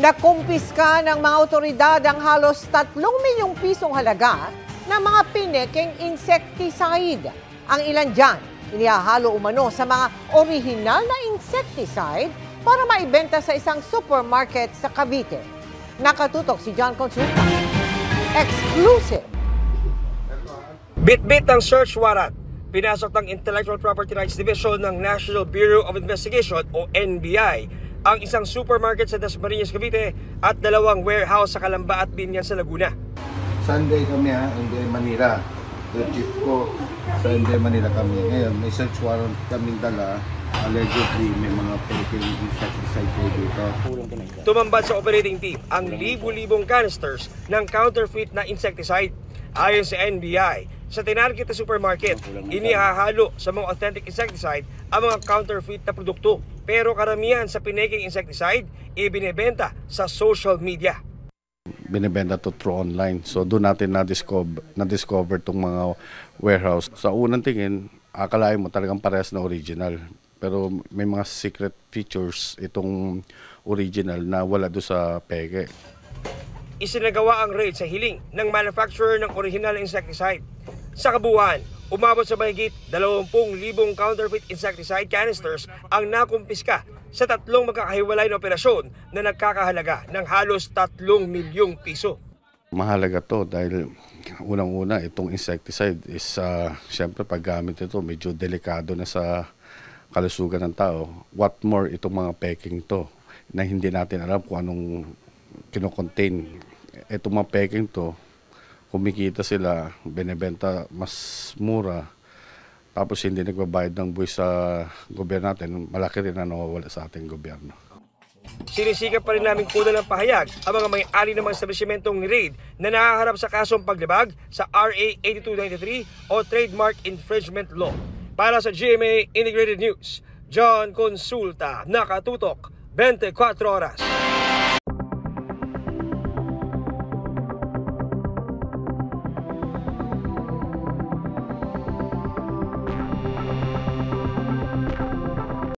Nakumpiska ng mga otoridad ang halos 3 milyong pisong halaga ng mga pinekeng insecticide. Ang ilan dyan, inihahalo umano sa mga orihinal na insecticide para maibenta sa isang supermarket sa Cavite. Nakatutok si John Consulta. Exclusive. Bit-bit ng search warrant. Pinasok ng Intellectual Property Rights Division ng National Bureau of Investigation o NBI ang isang supermarket sa Dasmariñas, Cavite at 2 warehouse sa Calamba at Binyan sa Laguna. Sunday kami hindi Manila. The chief ko, Sunday Manila kami. Ngayon, may search warrant kaming dala. Allegedly, may mga peking insecticide dito. Tumambad sa operating team ang libu-libong canisters ng counterfeit na insecticide. Ayon sa NBI, sa tinarget na supermarket, inihahalo sa mga authentic insecticide ang mga counterfeit na produkto. Pero karamihan sa pineking insecticide, ibinebenta sa social media. Binibenta to through online. So doon natin na-discover itong mga warehouse. Sa unang tingin, akalain mo talagang parehas na original. Pero may mga secret features itong original na wala doon sa peke. Isinagawa ang raid sa hiling ng manufacturer ng original insecticide. Sa kabuuan, umabot sa mahigit 20,000 counterfeit insecticide canisters ang nakumpiska sa 3 magkakahiwalay na operasyon na nagkakahalaga ng halos 3 milyong piso. Mahalaga to dahil unang-una itong insecticide is syempre paggamit ito medyo delikado na sa kalusugan ng tao. What more itong mga peking to na hindi natin alam kung anong kino-contain. Itong mga peking to, kumikita sila, binebenta mas mura, tapos hindi nagbabayad ng buwis sa gobyerno natin, malaki rin na nawawala sa ating gobyerno. Sinisikap pa rin namin kunan ng pahayag ang mga may-ari ng mga establishmentong ni-raid na nahaharap sa kasong paglabag sa RA 8293 o Trademark Infringement Law. Para sa GMA Integrated News, John Consulta, Nakatutok, 24 Oras.